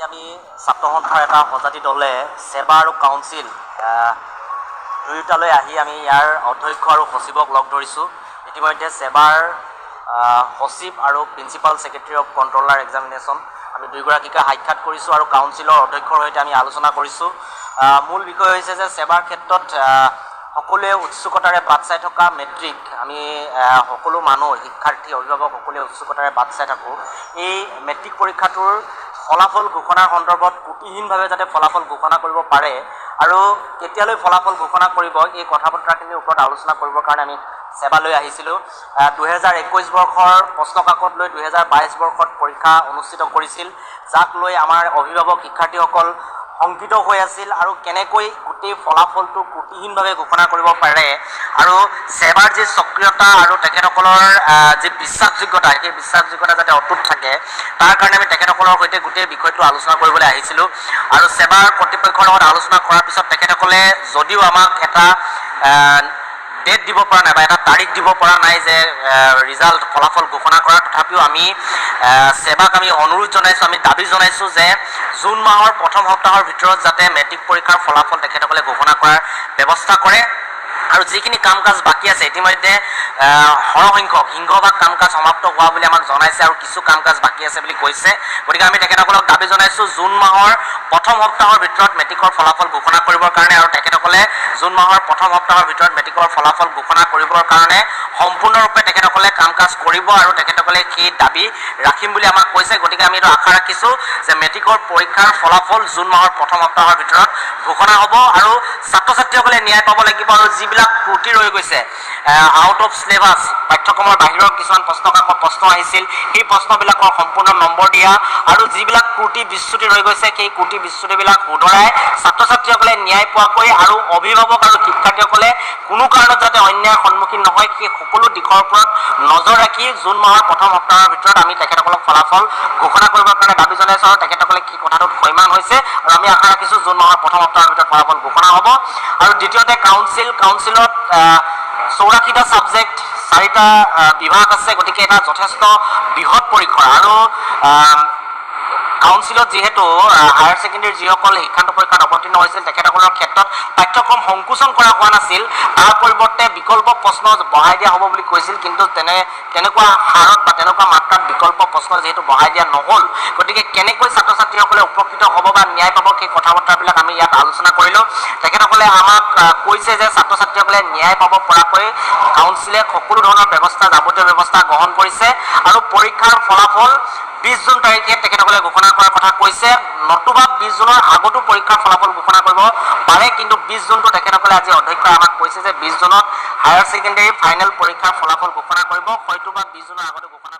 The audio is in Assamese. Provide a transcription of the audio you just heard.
আমি ছাত্ৰ সন্থাৰ এটা সজাতি দলে সেৱা আৰু কাউন্সিল দুয়োটালৈ আহি আমি ইয়াৰ অধ্যক্ষ আৰু সচিবক লগ ধৰিছোঁ। ইতিমধ্যে সেৱাৰ সচিব আৰু principal secretary of controller examination আমি দুয়োগৰাকীকে সাক্ষাৎ কৰিছোঁ আৰু কাউন্সিলৰ অধ্যক্ষৰ সৈতে আমি আলোচনা কৰিছোঁ। মূল বিষয় হৈছে যে সেৱাৰ ক্ষেত্ৰত সকলোৱে উৎসুকতাৰে বাট চাই থকা মেট্ৰিক আমি সকলো মানুহ শিক্ষাৰ্থী অভিভাৱক সকলোৱে উৎসুকতাৰে বাট চাই থাকোঁ। এই মেট্ৰিক পৰীক্ষাটোৰ ফলাফল ঘোষণাৰ সন্দৰ্ভত ত্ৰুটিহীনভাৱে যাতে ফলাফল ঘোষণা কৰিব পাৰে আৰু কেতিয়ালৈ ফলাফল ঘোষণা কৰিব এই কথা বতৰাখিনিৰ ওপৰত আলোচনা কৰিবৰ কাৰণে আমি সেৱালৈ আহিছিলোঁ। 2021 বৰ্ষৰ প্ৰশ্নকাকত লৈ 2022 বৰ্ষত পৰীক্ষা অনুষ্ঠিত কৰিছিল, যাক লৈ আমাৰ অভিভাৱক শিক্ষাৰ্থীসকল শংকিত হৈ আছিল আৰু কেনেকৈ গোটেই ফলাফলটো ত্ৰুটিহীনভাৱে ঘোষণা কৰিব পাৰে আৰু সেৱাৰ যি সক্ৰিয়তা আৰু তেখেতসকলৰ যি বিশ্বাসযোগ্যতা সেই বিশ্বাসযোগ্যতা যাতে অটুট থাকে তাৰ কাৰণে আমি তেখেতসকলৰ সৈতে গোটেই বিষয়টো আলোচনা কৰিবলৈ আহিছিলোঁ। আৰু সেৱাৰ কৰ্তৃপক্ষৰ লগত আলোচনা কৰাৰ পিছত তেখেতসকলে যদিও আমাক এটা ডেট দিব পৰা নাই বা এটা তাৰিখ দিব পৰা নাই যে ৰিজাল্ট ফলাফল ঘোষণা কৰা, তথাপিও আমি সেৱাক আমি অনুৰোধ জনাইছোঁ, আমি দাবী জনাইছোঁ যে জুন মাহৰ প্ৰথম সপ্তাহৰ ভিতৰত যাতে মেট্ৰিক পৰীক্ষাৰ ফলাফল তেখেতসকলে ঘোষণা কৰাৰ ব্যৱস্থা কৰে। আৰু যিখিনি কাম কাজ বাকী আছে ইতিমধ্যে সিংহভাগ কাম কাজ সমাপ্ত হোৱা বুলি আমাক জনাইছে আৰু কিছু কাম কাজ বাকী আছে বুলি কৈছে। গতিকে আমি তেখেতসকলক দাবী জনাইছোঁ জুন মাহৰ প্ৰথম সপ্তাহৰ ভিতৰত মেট্ৰিকৰ ফলাফল ঘোষণা কৰিবৰ কাৰণে আৰু তেখেতসকলে জুন মাহৰ প্ৰথম সপ্তাহৰ ভিতৰত মেট্ৰিকৰ ফলাফল ঘোষণা কৰিবৰ কাৰণে সম্পূৰ্ণৰূপে তেখেতসকলে কাম কাজ কৰিব আৰু তেখেতসকলে সেই দাবী ৰাখিম বুলি আমাক কৈছে। গতিকে আমি এইটো আশা ৰাখিছোঁ যে মেট্ৰিকৰ পৰীক্ষাৰ ফলাফল জুন মাহৰ প্ৰথম সপ্তাহৰ ভিতৰত ঘোষণা হ'ব আৰু ছাত্ৰ ছাত্ৰীসকলে ন্যায় পাব লাগিব আৰু যিবিলাক ত্ৰুটি ৰৈ গৈছে আউট অফ চিলেবাছ পাঠ্যক্ৰমৰ বাহিৰৰ কিছুমান প্ৰশ্ন আহিছিল সেই প্ৰশ্নবিলাকৰ সম্পূৰ্ণ নম্বৰ দিয়া আৰু যিবিলাক ত্ৰুটি বিচ্যুতি ৰৈ গৈছে সেই ত্ৰুটি বিচ্যুতিবিলাক শুধৰাই ছাত্ৰ ছাত্ৰীসকলে ন্যায় পোৱাকৈ আৰু অভিভাৱক আৰু শিক্ষাৰ্থীসকলে কোনো কাৰণত যাতে অন্যায়ৰ সন্মুখীন নহয় সেই সকলো দিশৰ ওপৰত নজৰ ৰাখি জুন মাহৰ প্ৰথম সপ্তাহৰ ভিতৰত আমি তেখেতসকলক ফলাফল ঘোষণা কৰিবৰ কাৰণে দাবী জনাইছোঁ আৰু তেখেতসকলে সেই কথাটোত সৈমান হৈছে আৰু আমি আশা ৰাখিছোঁ জুন মাহৰ প্ৰথম সপ্তাহৰ ভিতৰত ফলাফল ঘোষণা হ'ব। আৰু দ্বিতীয়তে কাউন্সিলত 84টা ছাবজেক্ট 4টা বিভাগ আছে। গতিকে এটা যথেষ্ট বৃহৎ পৰীক্ষা আৰু কাউন্সিলত যিহেতু হায়াৰ ছেকেণ্ডেৰী যিসকল শিক্ষান্ত পৰীক্ষাত অৱতীৰ্ণ হৈছিল তেখেতসকলৰ ক্ষেত্ৰত পাঠ্যক্ৰম সংকোচন কৰা হোৱা নাছিল, তাৰ পৰিৱৰ্তে বিকল্প প্ৰশ্ন বঢ়াই দিয়া হ'ব বুলি কৈছিল, কিন্তু তেনেকুৱা হাৰত বা তেনেকুৱা মাত্ৰাত বিকল্প প্ৰশ্ন যিহেতু বঢ়াই দিয়া নহ'ল। গতিকে কেনেকৈ ছাত্ৰ ছাত্ৰীসকলে উপকৃত হ'ব বা ন্যায় পাব সেই কথা বতৰাবিলাক আমি ইয়াত আলোচনা কৰিলোঁ। তেখেতসকলে আমাক কৈছে যে ছাত্ৰ ছাত্ৰীসকলে ন্যায় পাব পৰাকৈ কাউন্সিলে সকলো ধৰণৰ ব্যৱস্থা যাৱতীয় ব্যৱস্থা গ্ৰহণ কৰিছে আৰু পৰীক্ষাৰ ফলাফল 20 জুন তাৰিখে তেখেতসকলে ঘোষণা কৰাৰ কথা কৈছে, নতুবা 20 জুনৰ আগতো পৰীক্ষাৰ ফলাফল ঘোষণা কৰিব পাৰে, কিন্তু 20 জুনটো তেখেতসকলে আজি অধ্যক্ষই আমাক কৈছে যে 20 জুনত হায়াৰ ছেকেণ্ডেৰী ফাইনেল পৰীক্ষাৰ ফলাফল ঘোষণা কৰিব, হয়তো বা 20 জুনৰ আগতে ঘোষণা